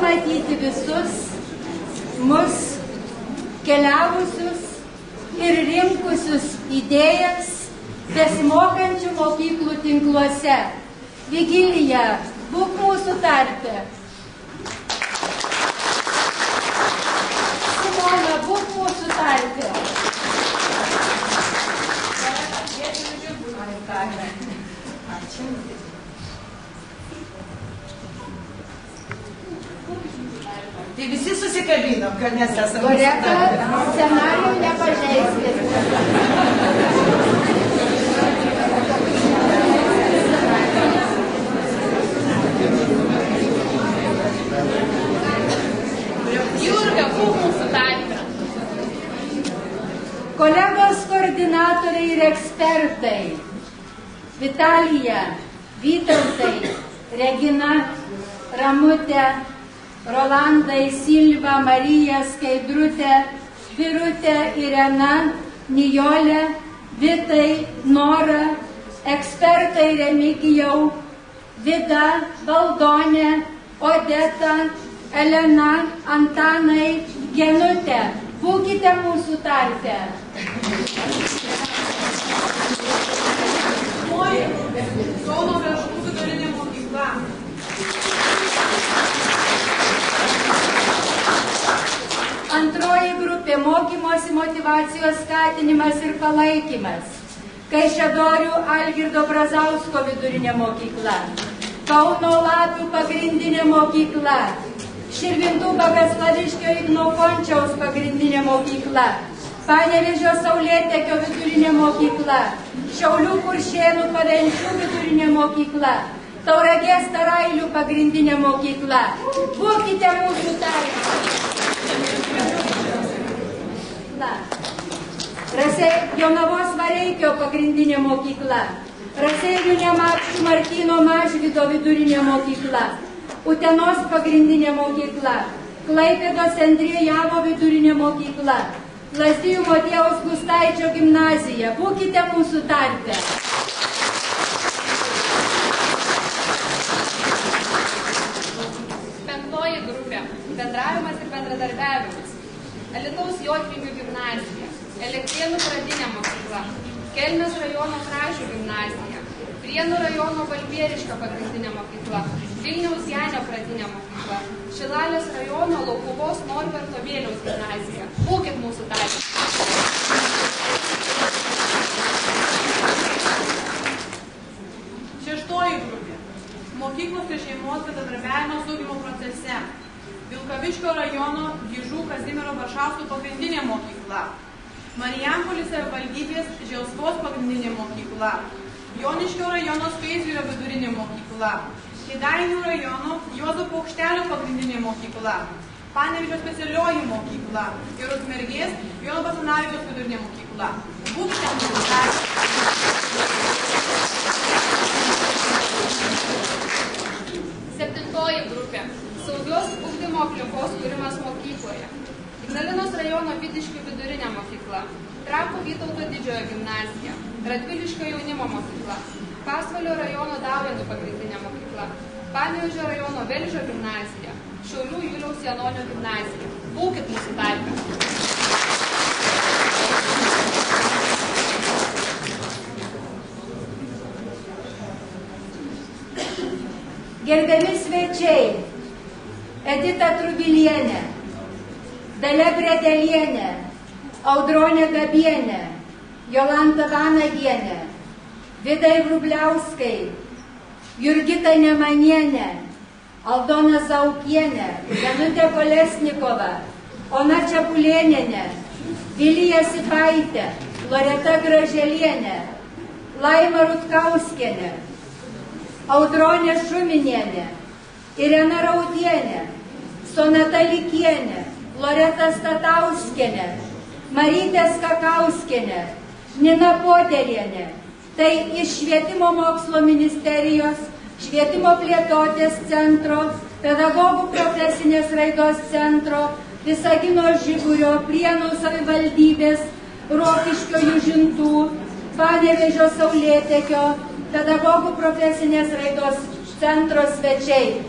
pamatyti visus mus keliavusius ir rinkusius idėjas besimokančių mokyklų tinkluose. Vigilija, būk mūsų tarpe. Simona, būk mūsų tarpe. Tai visi susikabino, kad mes esame. Loreta, scenarijų nepažeiskit. Jurga, būk mūsų tarpe. Kolegos koordinatoriai ir ekspertai. Vitalija, Vytautai, Regina, Ramutė, Rolandai, Silva, Marija, Skaidrutė, Birutė, Irena, Nijolė, Vitai, Nora, ekspertai Remigijau, Vida, Valdonė, Odeta, Elena, Antanai, Genutė. Būkite mūsų tarpe. Kauno Vešlų vidurinė mokykla. Antroji grupė – mokymosi motyvacijos skatinimas ir palaikymas. Kaišiadorių Algirdo Brazausko vidurinė mokykla. Kauno Lapių pagrindinė mokykla. Širvintų Bagaslaviškio Igno Končiaus pagrindinė mokykla. Panevėžio Saulėtekio vidurinė mokykla. Šiaulių Kuršėnų Pavenčių vidurinė mokykla. Tauragės Tarailių pagrindinė mokykla. Būkite mūsų tarpe. Jonavos Vareikio pagrindinė mokykla. Raseinių Nemakščių Martyno Mažvydo vidurinė mokykla. Utenos pagrindinė mokykla. Klaipėdos Andriejavo vidurinė mokykla. Lazdijų Motiejaus Gustaičio gimnazija. Būkite mūsų tarpe. Penktoji grupė – bendravimas ir bendradarbiavimas. Alytaus Jotvingių gimnazija, Elektrėnų pradinė mokykla, Kelmės rajono Kražių gimnazija, Prienų rajono Valbieriškio pagrindinė mokykla, Vilniaus Janio pradinė mokykla, Šilalės rajono Laukuvos Norberto Vėliaus gimnazija. Būkit mūsų tarpe. Šeštoji grupė – mokyklos ir šeimos bendradarbiavimas ugdymo procese. Vilkaviškio rajono Gižų Kazimiero Varšausko pagrindinė mokykla. Marijampolės savivaldybės Želsvos pagrindinė mokykla. Joniškio rajono Skaisgirio vidurinė mokykla. Kėdainių rajono Juozo Paukštelio pagrindinė mokykla. Panevėžio specialioji mokykla. Ir Ukmergės Jono Basanavičiaus vidurinė mokykla. Būkite mūsų tarpe. Septintoji grupė – saugios ugdymo aplinkos kūrimas mokykloje. Ignalinos rajono Vidiškių vidurinė mokykla, Trakų Vytauto Didžiojo gimnazija, Radviliškio jaunimo mokykla, Pasvalio rajono Dauvėnų pagrindinė mokykla, Panevėžio rajono Velžio gimnazija, Šiaulių Juliaus Janonio gimnazija. Būkit mūsų tarpe. Gerbiami svečiai, Edita Trubilienė, Dalia Bredelienė, Audronė Gabienė, Jolanta Vanagienė, Vidai Vrubliauskai, Jurgita Nemanienė, Aldona Zaukienė, Janutė Kolesnikova, Ona Čepulėnienė, Vilija Sipaitė, Loreta Graželienė, Laima Rutkauskienė, Audronė Šuminienė, Irena Rautienė, Sonata Likienė, Loreta Statauskienė, Marytė Skakauskienė, Nina Poderienė. Tai iš Švietimo mokslo ministerijos, Švietimo plėtotės centro, Pedagogų profesinės raidos centro, Visagino Žiburio, Prienų savivaldybės, Rokiškio Južintų, Panevėžio Saulėtekio, Pedagogų profesinės raidos centro svečiai.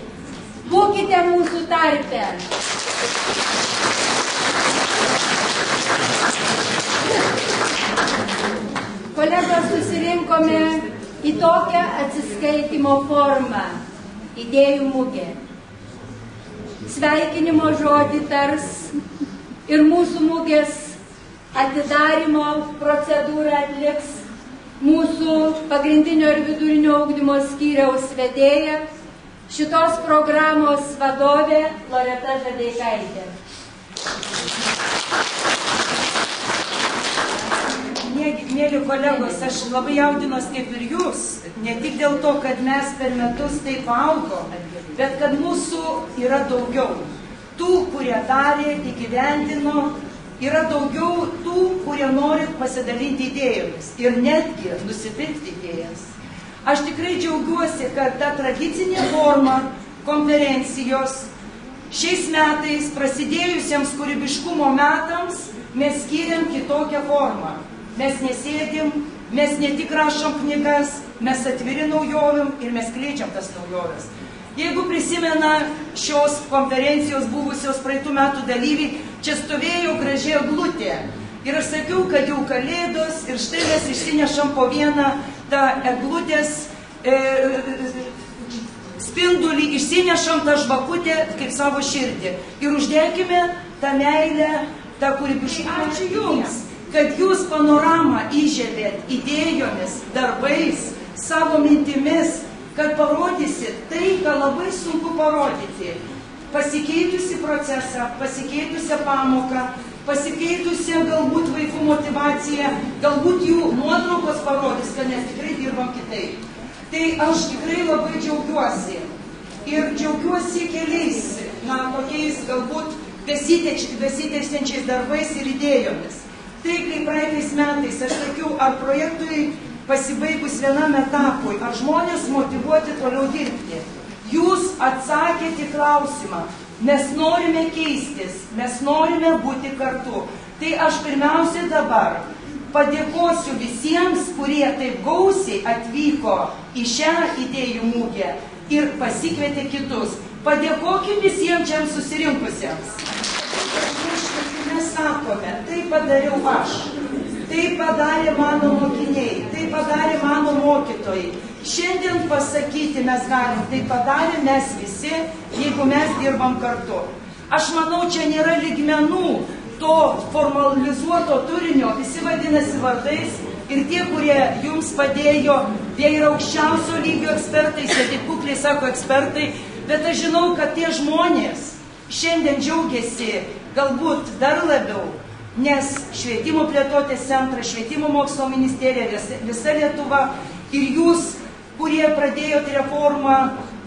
Būkite mūsų tarpe. Kolegos, susirinkome į tokią atsiskaitimo formą – idėjų mugė. Sveikinimo žodį tars ir mūsų mugės atidarymo procedūrą atliks mūsų pagrindinio ir vidurinio ugdymo skyriaus vedėja, šitos programos vadovė Loreta Žadeikaitė. Mėly kolegos, aš labai jaudinos kaip ir jūs, ne tik dėl to, kad mes per metus taip augom, bet kad mūsų yra daugiau. Tų, kurie darė, įgyvendino, yra daugiau tų, kurie nori pasidalinti idėjomis ir netgi nusipirkti idėjas. Aš tikrai džiaugiuosi, kad ta tradicinė forma konferencijos šiais metais prasidėjusiems kūrybiškumo metams mes skiriam kitokią formą. Mes nesėdim, mes ne tik rašom knygas, mes atviri naujovėm ir mes kleičiam tas naujoves. Jeigu prisimena šios konferencijos buvusios praeitų metų dalyviai, čia stovėjo graži eglutė. Ir aš sakiau, kad jau kalėdos ir štai mes išsinešam po vieną tą eglutės spindulį, išsinešam tą žvakutę kaip savo širdį. Ir uždėkime tą meilę, tą kūrybiškumą. Ačiū jums, kad jūs panoramą įžiebėt idėjomis, darbais, savo mintimis, kad parodysit tai, ką labai sunku parodyti. Pasikeitusi procesą, pasikeitusią pamoką, pasikeitusią galbūt vaikų motivaciją, galbūt jų nuotraukos parodys, kad mes tikrai dirbam kitaip. Tai aš tikrai labai džiaugiuosi. Ir džiaugiuosi keliais, tokiais galbūt besitęsiančiais darbais ir idėjomis. Tai, kai praeitais metais aš sakiau, ar projektui pasibaigus vienam etapui, ar žmonės motyvuoti toliau dirbti. Jūs atsakėte į klausimą. Mes norime keistis, mes norime būti kartu. Tai aš pirmiausia dabar padėkosiu visiems, kurie taip gausiai atvyko į šią idėjų mugę ir pasikvietė kitus. Padėkokim visiems čia susirinkusiems. Mes sakome, tai padariau aš, tai padarė mano mokiniai, tai padarė mano mokytojai. Šiandien pasakyti mes galim, tai padarė mes visi, jeigu mes dirbam kartu. Aš manau, čia nėra lygmenų to formalizuoto turinio, visi vadinasi vardais ir tie, kurie jums padėjo, jie yra aukščiausio lygio ekspertai, jie tik kukliai sako ekspertai, bet aš žinau, kad tie žmonės šiandien džiaugiasi galbūt dar labiau, nes švietimo plėtotės centras, švietimo mokslo ministerija, visa Lietuva ir jūs, kurie pradėjote reformą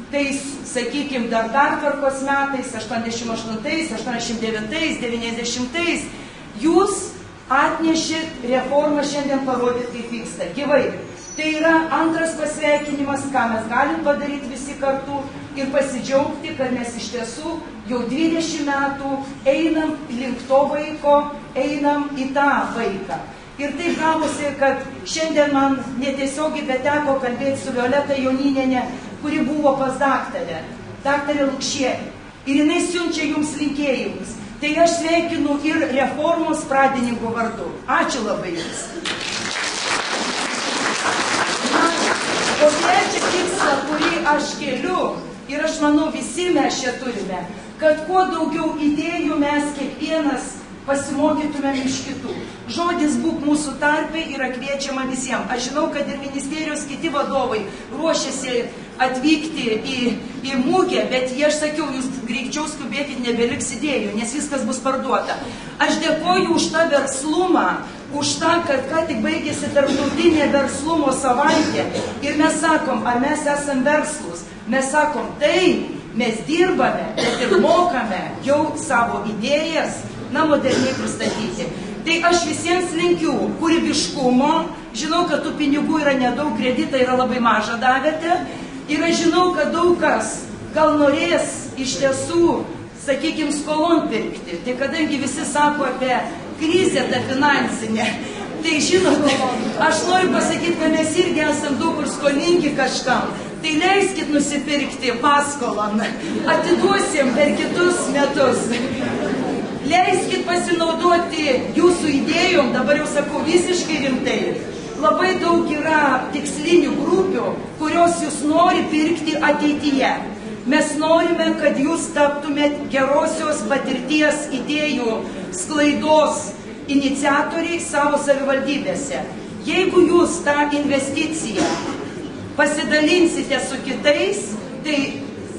tais, sakykime, dar tvarkos metais, 88, 89, 90, jūs atnešit reformą šiandien parodyti, kaip vyksta, gyvai. Tai yra antras pasveikinimas, ką mes galim padaryti visi kartu ir pasidžiaugti, kad mes iš tiesų jau 20 metų einam link to vaiko, einam į tą vaiką. Ir taip gavosi, kad šiandien man netiesiogiai beteko kalbėti su Violeta Jonynienė, kuri buvo pas daktarę Lukšienę. Ir jinai siunčia jums linkėjimus. Tai aš sveikinu ir reformos pradininkų vardu. Ačiū labai jums. O trečią tikslą, kurį aš keliu, ir aš manau visi mes čia turime, kad kuo daugiau idėjų mes kiekvienas pasimokytumėm iš kitų. Žodis būk mūsų tarpe yra kviečiama visiems. Aš žinau, kad ir ministerijos kiti vadovai ruošiasi atvykti į mugę, bet aš sakiau, jūs greičiau skubėkit, nebeliks idėjų, nes viskas bus parduota. Aš dėkoju už tą verslumą, už tą, kad ką tik baigėsi tarptautinė verslumo savaitė. Ir mes sakom, ar mes esam verslus? Mes sakom, tai mes dirbame, bet ir mokame jau savo idėjas, moderniai pristatyti. Tai aš visiems linkiu kūrybiškumo, žinau, kad tų pinigų yra nedaug, kreditą yra labai mažą davėte, ir aš žinau, kad daug kas gal norės iš tiesų, sakykime, skolon pirkti. Tai kadangi visi sako apie krizę tą finansinę, tai žinote, aš noriu pasakyti, kad mes irgi esam daug kur skolingi kažkam. Tai leiskit nusipirkti paskolą, atiduosim per kitus metus. Leiskit pasinaudoti jūsų idėjom, dabar jau sakau visiškai rimtai. Labai daug yra tikslinių grupių, kurios jūs nori pirkti ateityje. Mes norime, kad jūs taptumėt gerosios patirties idėjų sklaidos iniciatoriai savo savivaldybėse. Jeigu jūs tą investiciją pasidalinsite su kitais, tai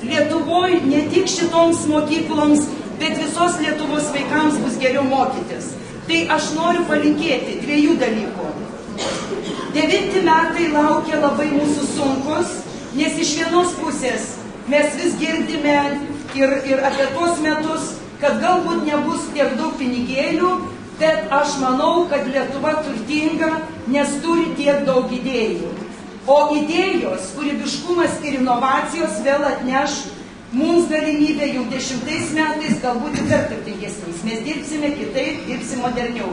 Lietuvoje ne tik šitoms mokykloms, bet visos Lietuvos vaikams bus geriau mokytis. Tai aš noriu palinkėti dviejų dalykų. 9 metai laukia labai mūsų sunkus, nes iš vienos pusės mes vis girdime ir apie tuos metus, kad galbūt nebus tiek daug pinigėlių, bet aš manau, kad Lietuva turtinga, nes turi tiek daug idėjų. O idėjos, kūrybiškumas ir inovacijos vėl atneš mums galimybę jau 10 metais galbūt ir dar turtingesniais. Mes dirbsime kitaip, dirbsime moderniau.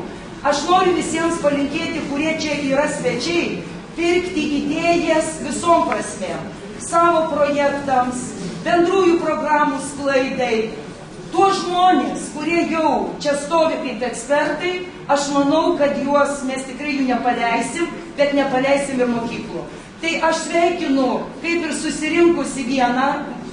Aš noriu visiems palinkėti, kurie čia yra svečiai, pirkti idėjas visom prasmėm. Savo projektams, bendrųjų programų sklaidai. Tuos žmonės, kurie jau čia stovi kaip ekspertai, aš manau, kad juos mes tikrai jų nepaleisim, bet nepaleisim ir mokyklų. Tai aš sveikinu, kaip ir susirinkusi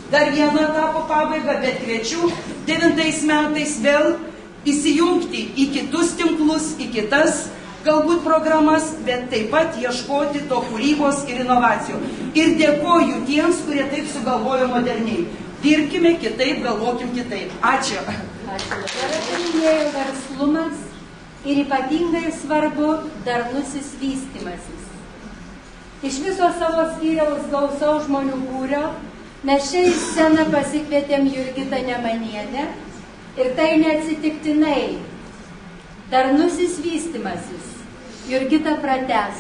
dar vieną etapą pabaigą, bet kviečiu 9 metais vėl įsijungti į kitus tinklus, į kitas galbūt programas, bet taip pat ieškoti to kūrybos ir inovacijų. Ir dėkoju tiems, kurie taip sugalvojo moderniai. Dirbkime kitaip, galvokim kitaip. Ačiū. Ačiū. Dabar paminėjau verslumas ir ypatingai svarbu darnusis vystymasis. Iš viso savo skyriaus gausaus žmonių būrio mes čia į sceną pasikvietėm Jurgitą Nemanienę ir tai neatsitiktinai. Darnusis vystymasis. Jurgita pratęs.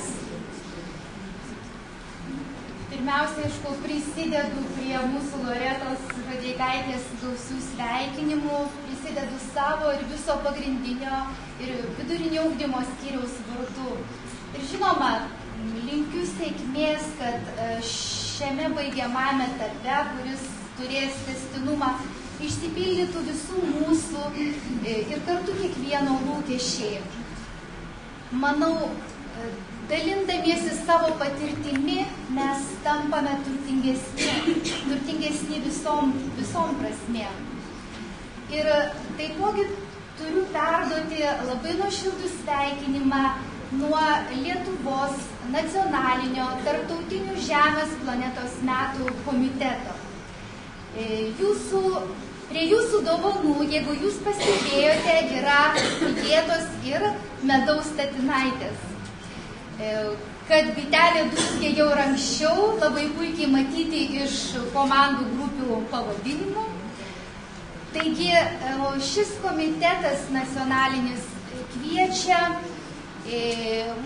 Pirmiausia, aišku, prisidedu prie mūsų Loretos Žadeikaitės gausių sveikinimų, prisidedu savo ir viso pagrindinio ir vidurinio ugdymo skyriaus vardu. Ir žinoma, linkiu sėkmės, kad šiame baigiamame etape, kuris turės testinumą, išsipildytų visų mūsų ir kartu kiekvieno lūkesčiai. Manau, dalindamiesi savo patirtimi, mes tampame turtingesni visom prasmėm. Ir taipogi turiu perduoti labai nuoširdų sveikinimą nuo Lietuvos nacionalinio tarptautinių Žemės planetos metų komiteto. Prie jūsų dovanų, jeigu jūs pastebėjote, yra įdėtos ir medaus statinaitės. Kad bitelė dūskė jau ir anksčiau, labai puikiai matyti iš komandų grupių pavadinimų. Taigi šis komitetas nacionalinis kviečia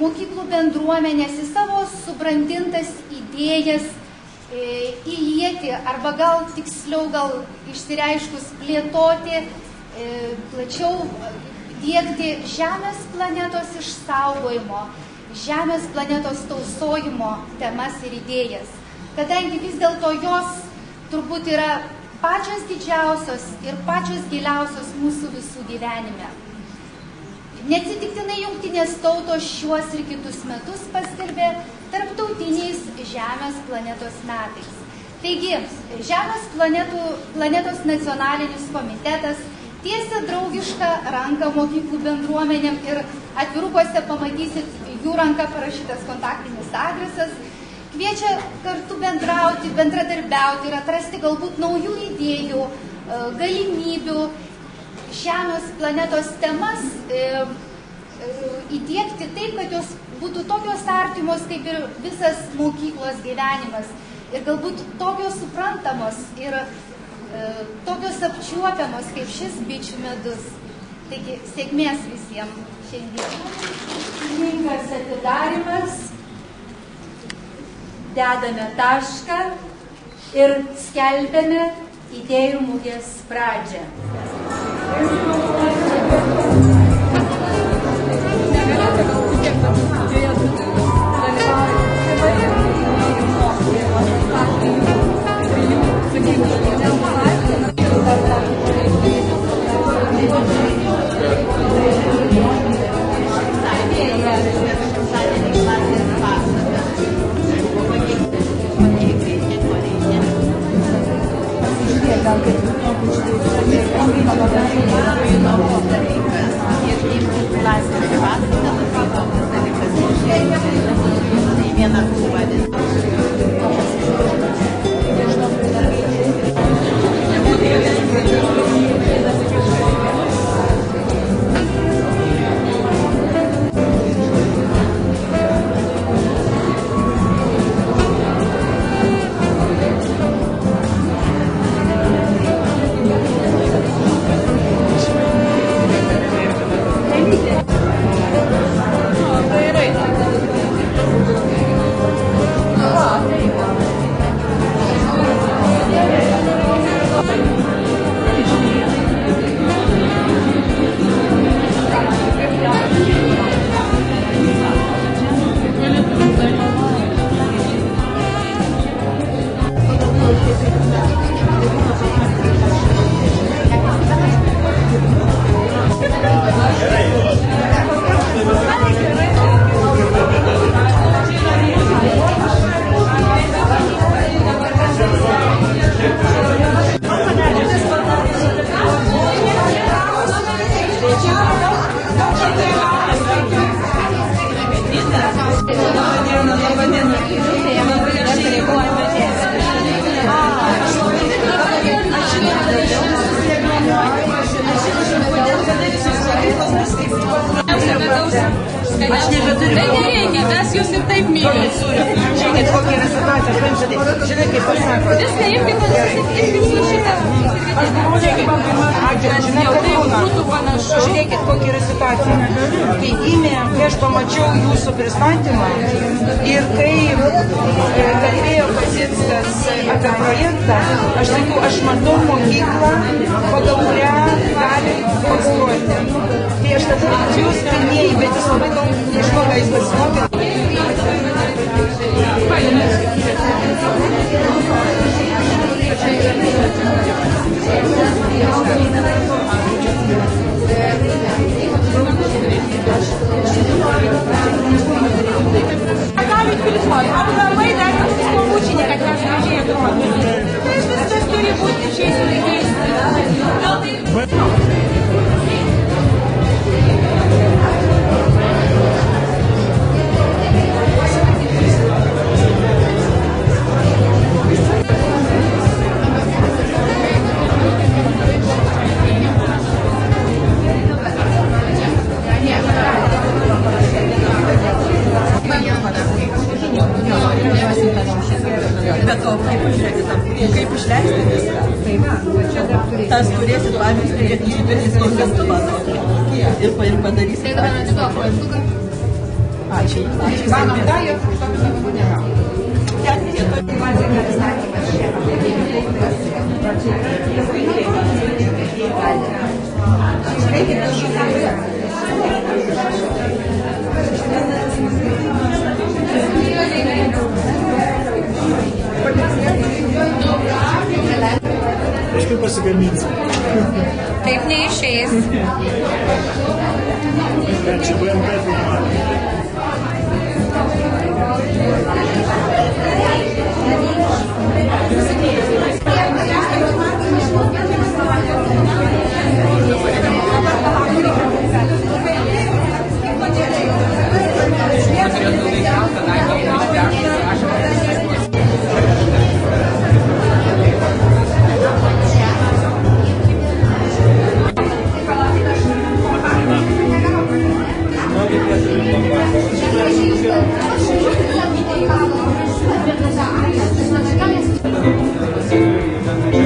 mokyklų bendruomenės į savo subrandintas idėjas įlieti, arba gal tiksliau, gal išsireiškus plėtoti, plačiau diegti Žemės planetos išsaugojimo, Žemės planetos tausojimo temas ir idėjas. Kadangi vis dėlto jos turbūt yra pačios didžiausios ir pačios giliausios mūsų visų gyvenime. Neatsitiktinai Jungtinės tautos šiuos ir kitus metus paskelbė tarptautiniais Žemės planetos metais. Taigi, Žemės planetos nacionalinis komitetas tiesia draugišką ranką mokyklų bendruomenėm ir atvirukuose pamatysit jų ranką parašytas kontaktinis adresas. Kviečia kartu bendrauti, bendradarbiauti ir atrasti galbūt naujų idėjų, galimybių, Žemės planetos temas įdiegti taip, kad jos būtų tokios artimos kaip ir visas mokyklos gyvenimas ir galbūt tokios suprantamos ir tokios apčiuopiamos kaip šis bičių medus. Taigi, sėkmės visiems šiandien. Sėkmingas atidarimas, dedame tašką ir skelbiame idėjų mugės pradžią. Dalyvauja Aš nebeturiu. Tai nereikia, mes jūs ir taip mylim. Žiūrėkit, kokia yra situacija. Žinai, kaip pasako. Viską imkite su šitą. Žiūrėkit, kokia yra situacija. Kai aš pamačiau jūsų pristatymą ir kai kalbėjo Kazickas apie projektą, aš sakiau, aš matau mokyklą, pagal kurią gali konstruoti. Tai aš tada jūs pirmieji, bet jūs labai daug nežinau, ką jūs pasimokėte. Galit filmuoti, aplamai dar skambučinį, kad mes gražiai atrodome. Tai viskas turi būti šiais laikais. Bet to, kaip išleisti viską. Tas turėsit pavyzdį, turėti išbėtis kontestą ir padarysite. Tai dabar atiduok projektuką. Ačiū. Manom, da, jau už to nėra. Aš kaip pasigaminsiu. Taip neišeis. Čia BMK filmuoja.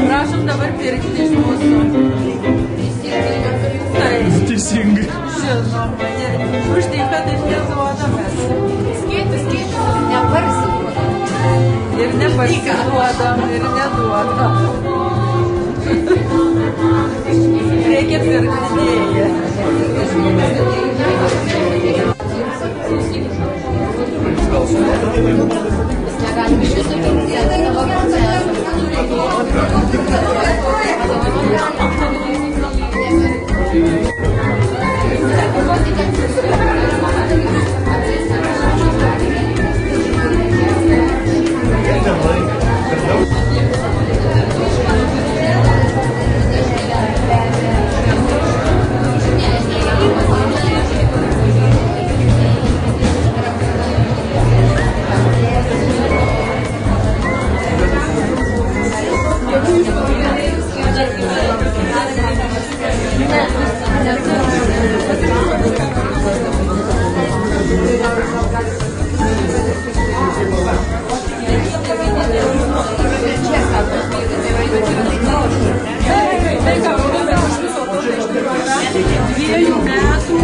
Prašom dabar pirkti iš mūsų. Teisingai. Žinoma, už tai, kad aš neduodamės. Skėtis, neparsiduodam. Ir neparsiduodam, ir neduodam. Reikia pirkti dėję. Negalim iš jūsų pirkti savo procesą. Dviejų metų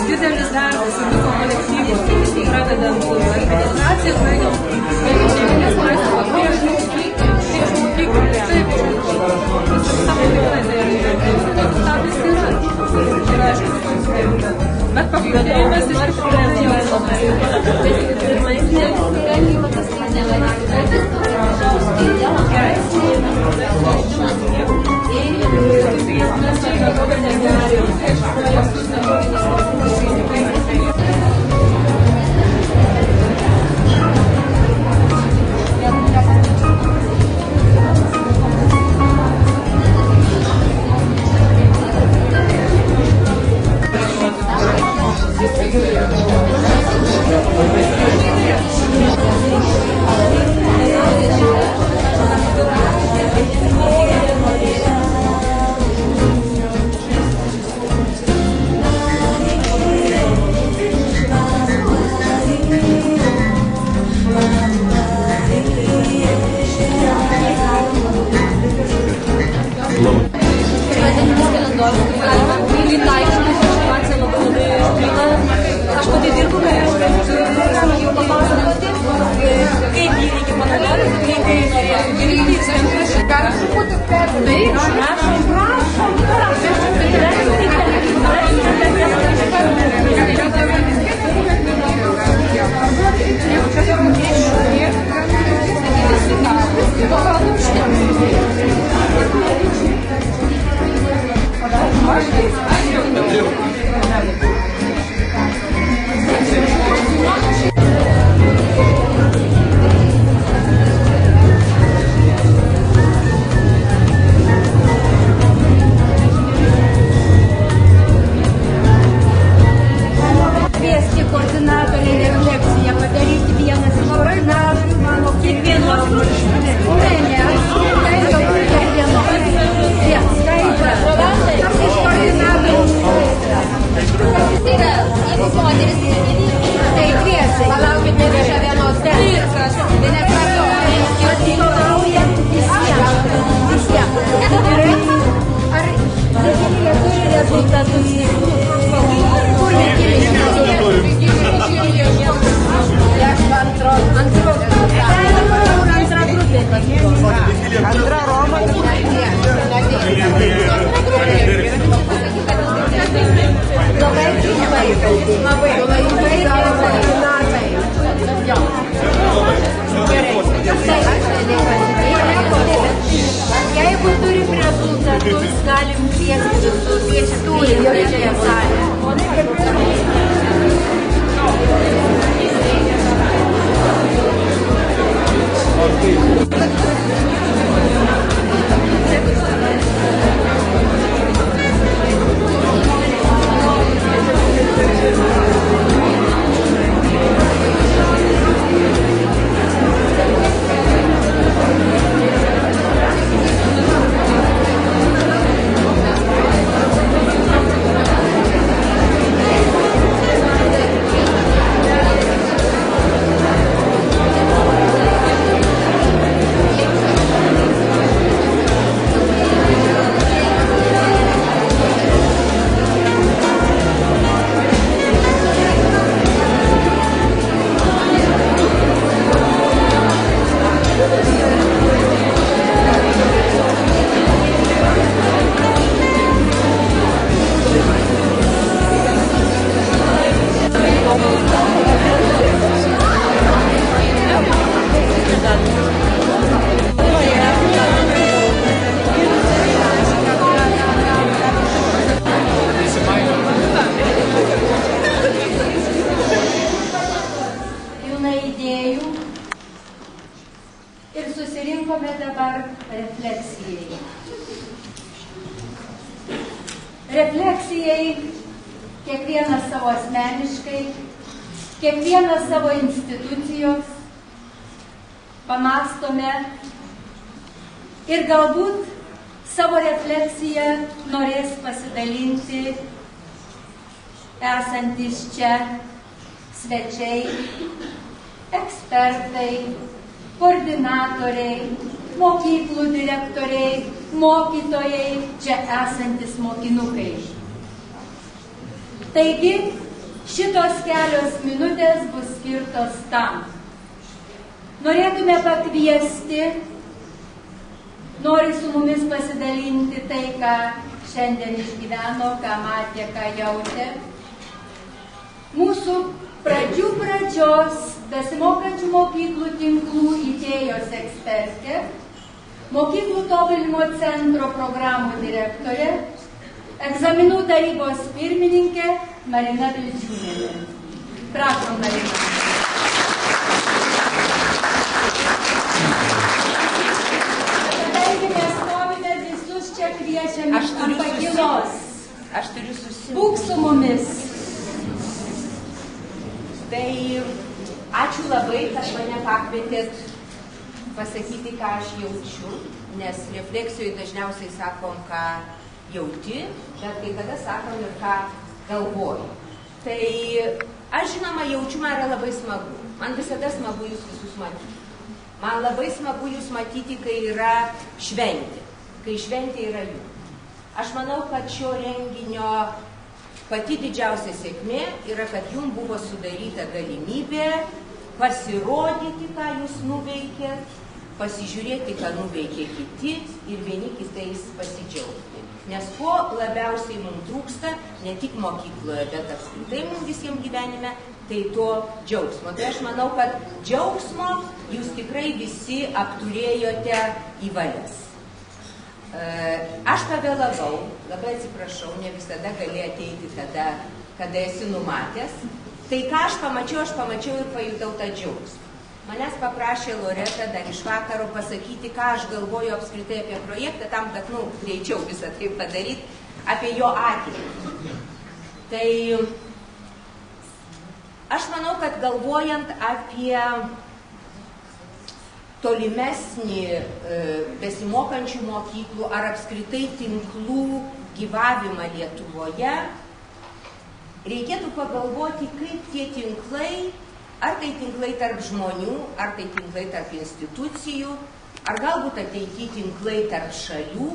didelis darbas ir viso kolektyvo, pradedant administraciją, baigiant prieš mokyklą. Taip, bet pakalbėjimas iš tikrųjų jau labai. Thank you. Jeigu turim rezultatus, galim kviesti visus trečiąją salę. Susirinkome dabar refleksijai. Refleksijai kiekvienas savo asmeniškai, kiekvienas savo institucijos, pamastome ir galbūt savo refleksiją norės pasidalinti esantis čia svečiai, ekspertai, koordinatoriai, mokyklų direktoriai, mokytojai, čia esantis mokinukai. Taigi, šitos kelios minutės bus skirtos tam. Norėtume pakviesti, nori su mumis pasidalinti tai, ką šiandien išgyveno, ką matė, ką jautė. Mūsų pradžios besimokančių mokyklų tinklų idėjos ekspertė, mokyklų tobulinimo centro programų direktorė, egzaminų tarybos pirmininkė Marina Vilčiūnienė. Prašom, Marina. Kadangi mes stovime, visus čia kviečiame ant pakylos. Aš turiu susitikti. Būk su mumis. Tai ačiū labai, kad mane pakvietėt pasakyti, ką aš jaučiu, nes refleksijoje dažniausiai sakom, ką jauti, bet kai kada sakom ir ką galvoju. Tai aš žinoma jaučiu, man yra labai smagu. Man visada smagu jūs visus matyti. Man labai smagu jūs matyti, kai yra šventė. Kai šventė yra jų. Aš manau, kad šio renginio pati didžiausia sėkmė yra, kad jums buvo sudaryta galimybė pasirodyti, ką jūs nuveikėt, pasižiūrėti, ką nuveikė kiti ir vieni kitais pasidžiaugti. Nes ko labiausiai mums trūksta, ne tik mokykloje, bet apskritai mums visiems gyvenime, tai to džiaugsmo. Tai aš manau, kad džiaugsmo jūs tikrai visi apturėjote į valias. Aš pavėlavau, labai atsiprašau, ne visada gali ateiti tada, kada esi numatęs. Tai ką aš pamačiau ir pajutau tą džiaugsmą. Manęs paprašė Loreta dar iš vakaro pasakyti, ką aš galvoju apskritai apie projektą, tam, kad, greičiau visą tai padaryti, apie jo ateitį. Tai aš manau, kad galvojant apie tolimesnį besimokančių mokyklų ar apskritai tinklų gyvavimą Lietuvoje, reikėtų pagalvoti, kaip tie tinklai, ar tai tinklai tarp žmonių, ar tai tinklai tarp institucijų, ar galbūt ateityje tinklai tarp šalių,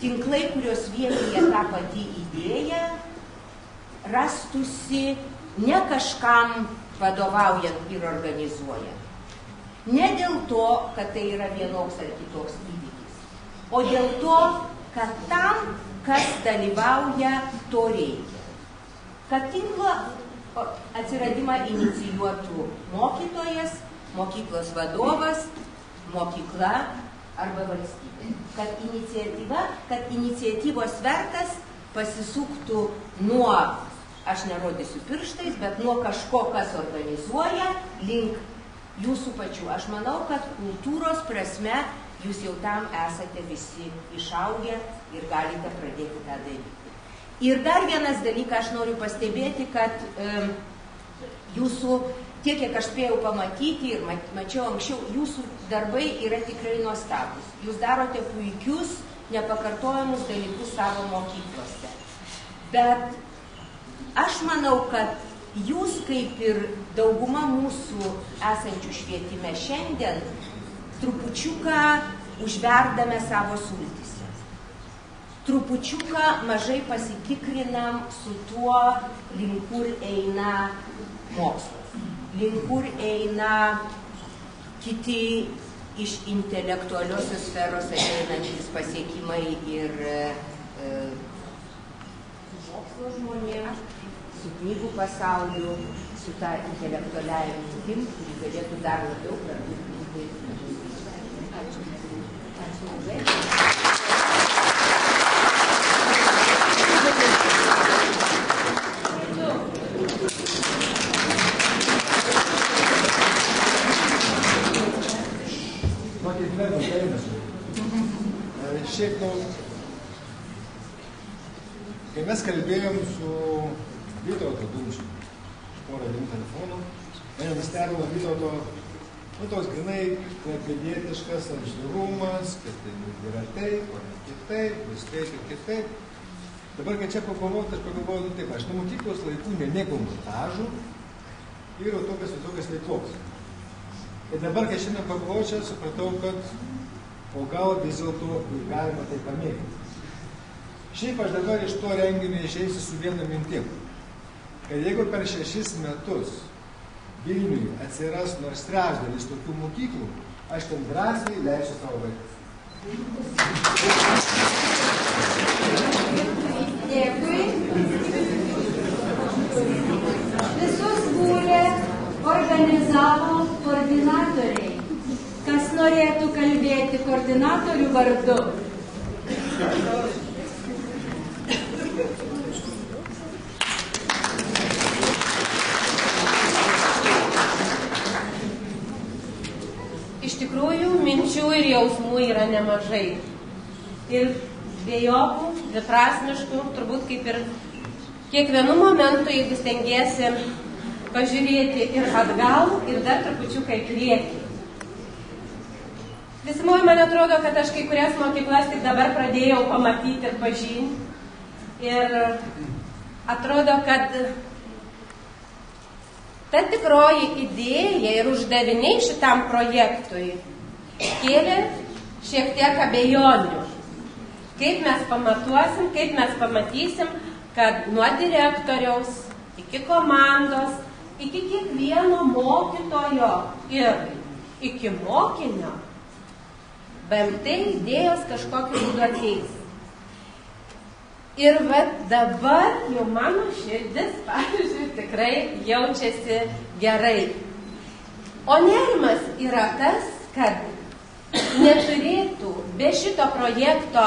tinklai, kurios vienyje tą patį idėją, rastusi ne kažkam vadovaujant ir organizuojant. Ne dėl to, kad tai yra vienoks ar kitoks įvykis, o dėl to, kad tam, kas dalyvauja, to reikia. Kad tinklo atsiradimą inicijuotų mokytojas, mokyklos vadovas, mokykla arba valstybė. Kad iniciatyvos vertas pasisuktų nuo, aš nerodysiu pirštais, bet nuo kažko, kas organizuoja, link jūsų pačių. Aš manau, kad kultūros prasme jūs jau tam esate visi išaugę ir galite pradėti tą daryti. Ir dar vienas dalykas, aš noriu pastebėti, kad jūsų, tiek kiek aš spėjau pamatyti ir mačiau anksčiau, jūsų darbai yra tikrai nuostabus. Jūs darote puikius, nepakartojamus dalykus savo mokyklose. Bet aš manau, kad jūs, kaip ir dauguma mūsų esančių švietime šiandien, trupučiuką užverdame savo sultyse. Trupučiuką mažai pasitikrinam su tuo, link kur eina mokslas, link kur eina kiti iš intelektualiosios sferos ateinantys pasiekimai ir mokslo žmonėms, su knygų pasauliu, su tą intelektualiąją mintim, kuri galėtų dar labiau praturtinti. Ačiū. Ačiū labai. Matyt, nervas dėmesio. Šiaip, kai mes kalbėjom su Vytauto Dumčiu, porą dienų telefonų, mane nustebino Vytauto, toks grinai klaipėdietiškas apžiūrumas, kad tai yra taip, o ne kitaip, vis taip ir kitaip. Dabar, kai čia pagalvoti, aš pagalvoju, taip, aš nuo mokyklos laikų nemėgau montažų ir jau tokias visokias veiklos. Ir dabar, kai šiandien pagalvoju, čia supratau, kad o gal vis dėlto galima tai pamėgti. Šiaip aš dabar iš to renginio išeisiu su viena mintim, kad jeigu per 6 metus Vilniui atsiras nors trečdalis tokių mokyklų, aš ten drąsiai leisiu savo vaikus. Dėkui. Visus būrė organizavo koordinatoriai. Kas norėtų kalbėti koordinatorių vardu? Iš tikrųjų, minčių ir jausmų yra nemažai. Ir dviejopų, dviprasmiškų, turbūt kaip ir kiekvienu momentu, jeigu stengiesi pažiūrėti ir atgal, ir dar trupučiuką į priekį. Visumoje man atrodo, kad aš kai kurias mokyklas tik dabar pradėjau pamatyti ir pažinti. Ir atrodo, kad ta tikroji idėja ir uždaviniai šitam projektui kėlė šiek tiek abejonių. Kaip mes pamatuosim, kaip mes pamatysim, kad nuo direktoriaus iki komandos, iki kiekvieno mokytojo ir iki mokinio BMT idėjos kažkokiu būdu ateis. Ir dabar jau mano širdis, pavyzdžiui, tikrai jaučiasi gerai. O nerimas yra tas, kad neturėtų be šito projekto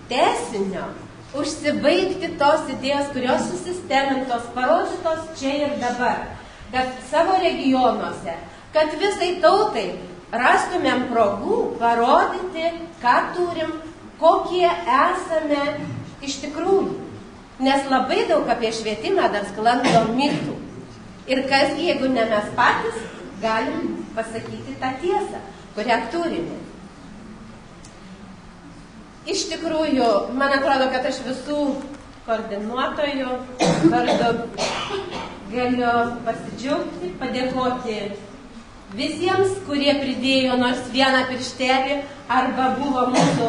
tęsinio užsibaigti tos idėjos, kurios susistemintos, parodytos čia ir dabar. Kad savo regionuose, kad visai tautai rastumėm progų parodyti, ką turim, kokie esame iš tikrųjų. Nes labai daug apie švietimą dar sklando mitų. Ir kas, jeigu ne mes patys, galim pasakyti tą tiesą, kurią turime. Iš tikrųjų, man atrodo, kad aš visų koordinuotojų vardu galiu pasidžiaugti, padėkoti visiems, kurie pridėjo nors vieną pirštelį arba buvo mūsų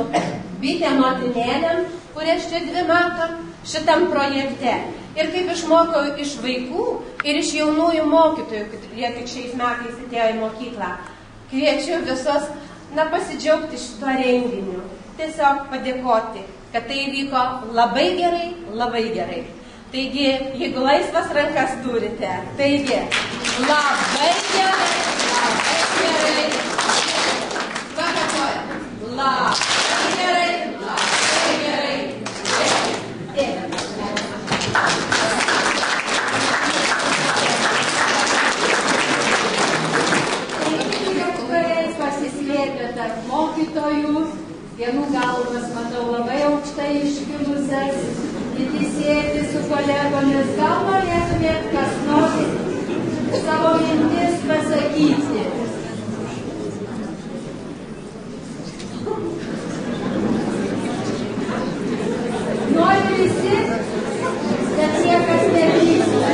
bitė motinėlėm, kurias čia 2 matom šitam projekte. Ir kaip išmokau iš vaikų ir iš jaunųjų mokytojų, kad jie tik šiais metais atėjo į mokyklą, kviečiu visos, pasidžiaugti šito renginiu. Tiesiog padėkoti, kad tai vyko labai gerai, labai gerai. Taigi, jeigu laisvas rankas turite, taigi, labai gerai, labai gerai. Pakartojame. Labai gerai, labai gerai. Direktoriai pasislėpė tarp mokytojų. Vienų galvas matau labai aukštai iškilusias, kiti sėdi su kolegomis. Gal norėtumėt kas nors savo mintis pasakyti? Nori visi, bet niekas nevyksta.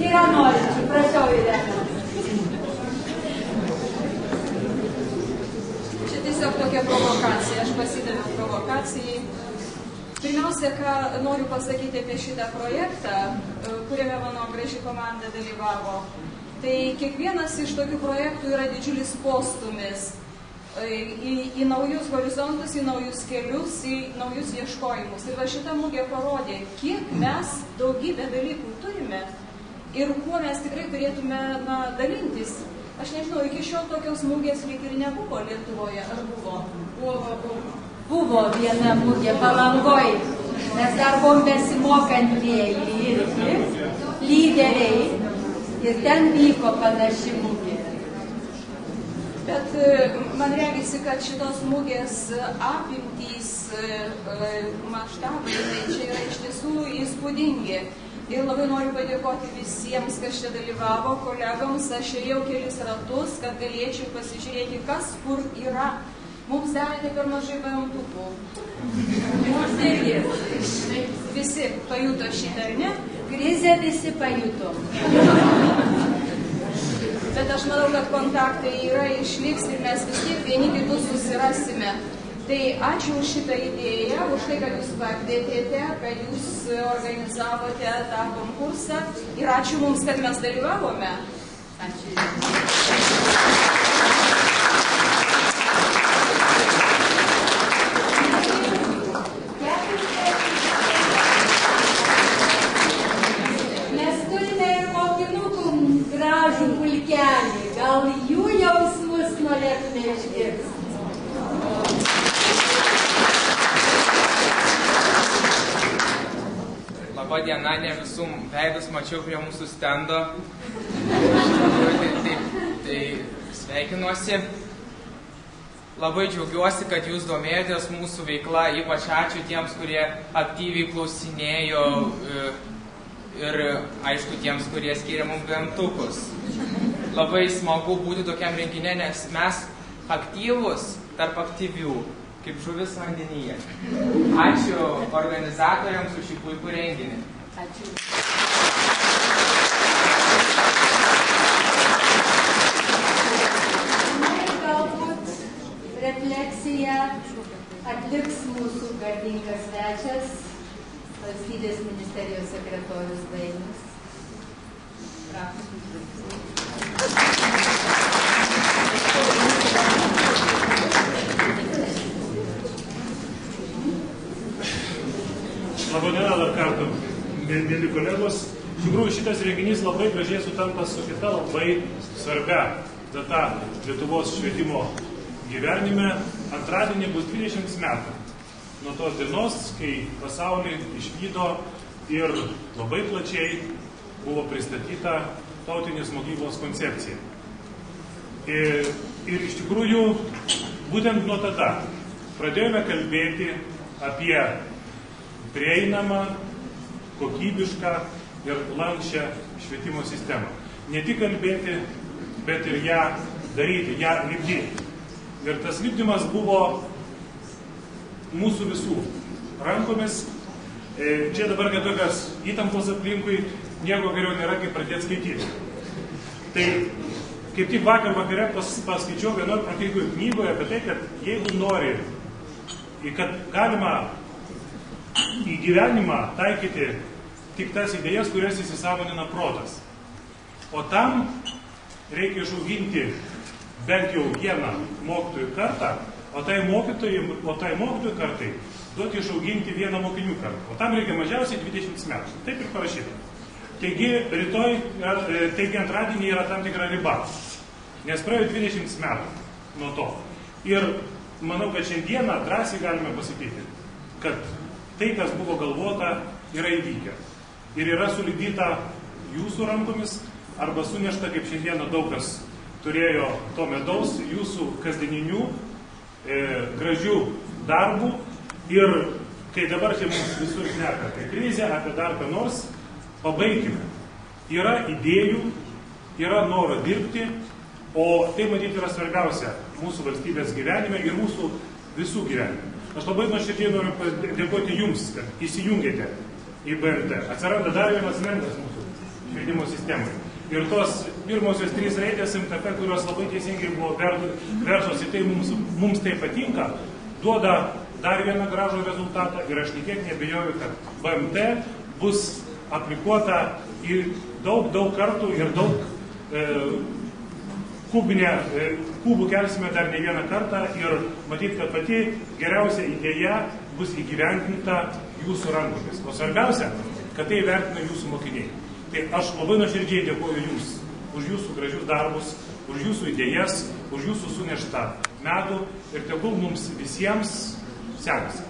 Yra norinčių, prašau, Irena. Tiesiog tokia provokacija, aš pasidaviau provokacijai. Pirmiausia, ką noriu pasakyti apie šitą projektą, kuriame mano graži komanda dalyvavo, tai kiekvienas iš tokių projektų yra didžiulis postumis į naujus horizontus, į naujus kelius, į naujus ieškojimus. Ir va šita mugė parodė, kiek mes daugybę dalykų turime ir kuo mes tikrai turėtume dalintis. Aš nežinau, iki šiol tokios mugės lyg ir nebuvo Lietuvoje, ar buvo? Buvo viena mugė Palangoj, mes dar buvom besimokantieji irgi, lyderiai, ir ten vyko panaši mugė. Bet man regisi, kad šitos mugės apimtys, maštabai, tai čia yra iš tiesų įspūdingi. Ir labai noriu padėkoti visiems, kas čia dalyvavo, kolegams. Aš ėjau kelis ratus, kad galėčiau pasižiūrėti, kas kur yra. Mums darėte per mažai paimtukų. Visi pajuto šitą, ar ne? Krizę visi pajuto. Bet aš manau, kad kontaktai yra, išliks ir mes vis tiek vieni kitus susirasime. Tai ačiū už šitą idėją, už tai, kad jūs pakvietėte, kad jūs organizavote tą konkursą ir ačiū mums, kad mes dalyvavome. Ačiū. Mes turime ir mokinukų gražų pulkelį, gal jų jausmus norėtume išgirsti. Labą dieną, ne visų veidus mačiau prie mūsų stendo. Tai sveikinuosi. Labai džiaugiuosi, kad jūs domėjotės mūsų veikla. Ypač ačiū tiems, kurie aktyviai klausinėjo ir aišku tiems, kurie skiria mums paimtukus. Labai smagu būti tokiam renginė, nes mes aktyvus tarp aktyvių. Kaip žuvis vandenyje. Ačiū organizatoriams už šį puikų renginį. Ačiū. Galbūt refleksiją atliks mūsų garbingas svečias, Valstybės ministerijos sekretorius Dainius. Labadiena dar kartą, mėly kolegos. Iš tikrųjų, šitas renginys labai gražiai sutampa su kita labai svarbia data Lietuvos švietimo gyvenime. Antradienį bus 20 metų nuo tos dienos, kai pasaulį išvydo ir labai plačiai buvo pristatyta tautinės mokyklos koncepcija. Ir iš tikrųjų, būtent nuo tada pradėjome kalbėti apie prieinamą, kokybišką ir lanksčią švietimo sistemą. Ne tik kalbėti, bet ir ją daryti, ją lipdyti. Ir tas lipdymas buvo mūsų visų rankomis. Čia dabar tokios įtampos aplinkui, nieko geriau nėra, kaip pradėti skaityti. Tai kaip tik vakar vakare paskaičiau vienoj protingoj knygoje apie tai, kad jeigu nori, kad galima į gyvenimą taikyti tik tas idėjas, kurias įsisąmonina protas. O tam reikia išauginti bent jau vieną mokytojų kartą, o tai mokytojų kartai duoti išauginti vieną mokinių kartą. O tam reikia mažiausiai 20 metų. Taip ir parašyta. Taigi antradienį yra tam tikra riba, nes praėjo 20 metų nuo to. Ir manau, kad šiandieną drąsiai galime pasakyti, kad tai, kas buvo galvota, yra įvykę. Ir yra sulydyta jūsų rankomis, arba sunešta, kaip šiandieną daug kas turėjo to medaus, jūsų kasdieninių, gražių darbų. Ir kai dabar čia mums visur šneka apie krizę, apie dar ką nors, pabaikime. Yra idėjų, yra noro dirbti, o tai matyti yra svarbiausia mūsų valstybės gyvenime ir mūsų visų gyvenime. Aš labai nuoširdžiai noriu dėkoti jums, kad įsijungėte į BMT. Atsiranda dar vienas lengvas mūsų švietimo sistemai. Ir tos pirmosios 3 raidės MTP, kurios labai teisingai buvo versos į tai, mums tai patinka, duoda dar vieną gražų rezultatą ir aš tiek nebejoju, kad BMT bus aplikuota į daug kartų ir daug kubų kelsime dar ne vieną kartą ir matyt, kad pati geriausia idėja bus įgyvendinta jūsų rankomis. O svarbiausia, kad tai vertina jūsų mokiniai. Tai aš labai nuoširdžiai dėkoju jums už jūsų gražius darbus, už jūsų idėjas, už jūsų suneštą medų ir tegul mums visiems sekasi.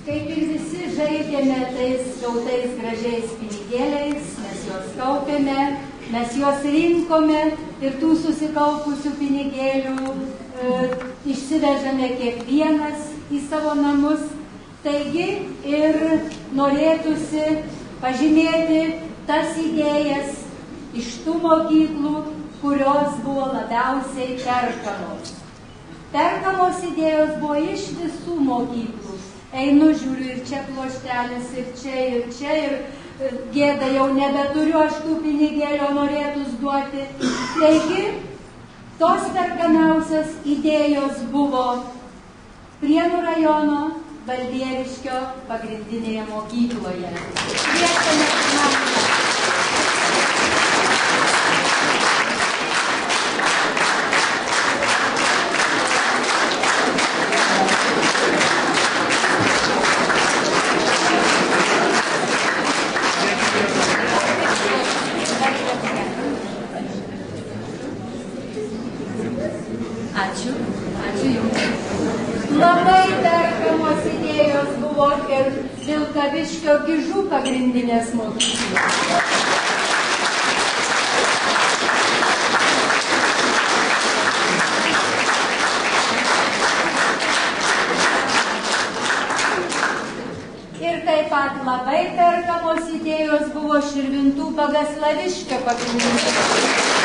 Kaip ir visi žaidėme tais gautais gražiais pinigėliais, mes juos kaupėme, mes juos rinkome ir tų susikaupusių pinigėlių išsivežame kiekvienas į savo namus. Taigi ir norėtųsi pažymėti tas idėjas iš tų mokyklų, kurios buvo labiausiai perkamos. Perkamos idėjos buvo iš visų mokyklų. Einu, žiūriu, ir čia pluoštelis, ir čia, ir gėda jau nebeturiu aš tų pinigėlio norėtus duoti. Taigi, tos perkamiausios idėjos buvo Prienų rajono Balbieriškio pagrindinėje mokykloje. Ačiū Jums. Labai perkamos idėjos buvo ir Vilkaviškio Gižų pagrindinės mokyklos. Ir taip pat labai perkamos idėjos buvo Širvintų Bagaslaviškio pagrindinės mokyklos.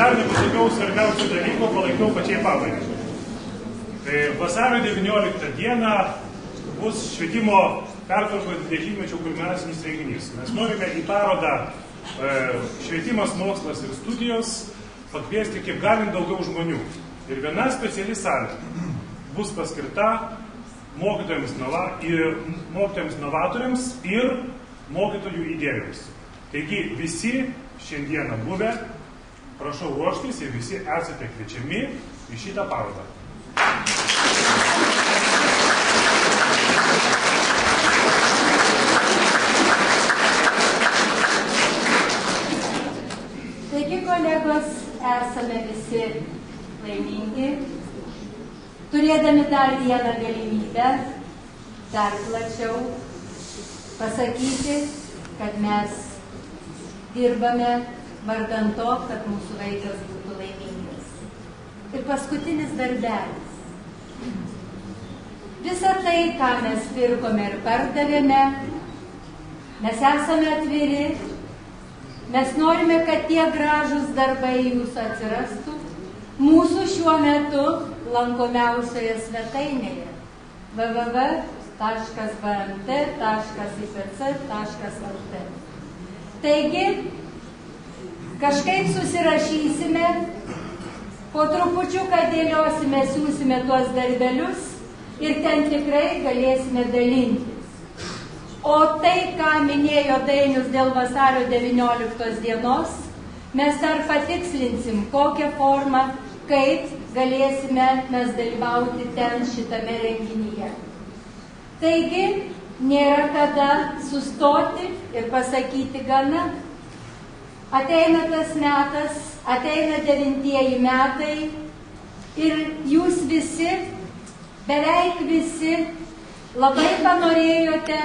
Dar nepasakiau svarbiausių dalykų, palaikiau pačiai pabaigai. Vasario 19 dieną bus švietimo pertvarkos 20-mečio kulminacinis renginys. Mes norime į parodą švietimas, mokslas ir studijos pakviesti kaip galint daugiau žmonių. Ir viena speciali salė bus paskirta mokytojams novatoriams ir mokytojų idėjoms. Taigi visi šiandieną buvę, prašau ruoštis ir visi esate kviečiami į šitą parodą. Taigi, kolegos, esame visi laimingi, turėdami dar vieną galimybę, dar plačiau pasakyti, kad mes dirbame vardan to, kad mūsų vaikas būtų laimingas. Ir paskutinis darbelis. Visa tai, ką mes pirkome ir pardavėme, mes esame atviri, mes norime, kad tie gražūs darbai jūsų atsirastų mūsų šiuo metu lankomiausioje svetainėje www.bmt.ipc.lt. Taigi, kažkaip susirašysime, po trupučiuką dėliosime, siūsime tuos darbelius ir ten tikrai galėsime dalintis. O tai, ką minėjo Dainius dėl vasario 19 dienos, mes dar patikslinsim, kokią formą, kaip galėsime mes dalyvauti ten šitame renginyje. Taigi, nėra kada sustoti ir pasakyti gana. Ateina tas metas, ateina 9 metai ir jūs visi, beveik visi, labai panorėjote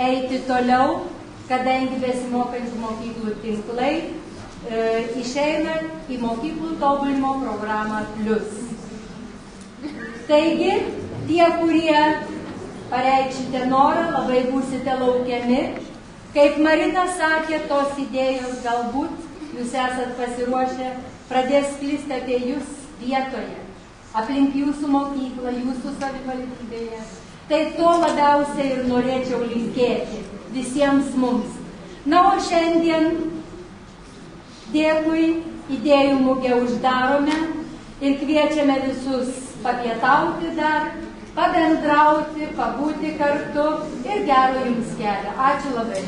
eiti toliau, kadangi besimokančių mokyklų tinklai išeina į mokyklų tobulinimo programą Plius. Taigi, tie, kurie pareikšite norą, labai būsite laukiami. Kaip Marina sakė, tos idėjos galbūt jūs esat pasiruošę, pradės sklisti apie jūs vietoje, aplink jūsų mokyklą, jūsų savivaldybėje. Tai to labiausiai ir norėčiau linkėti visiems mums. Na, o šiandien dėkui, idėjų mugę uždarome ir kviečiame visus papietauti dar, pabendrauti, pabūti kartu ir gero jums kelio. Ačiū labai.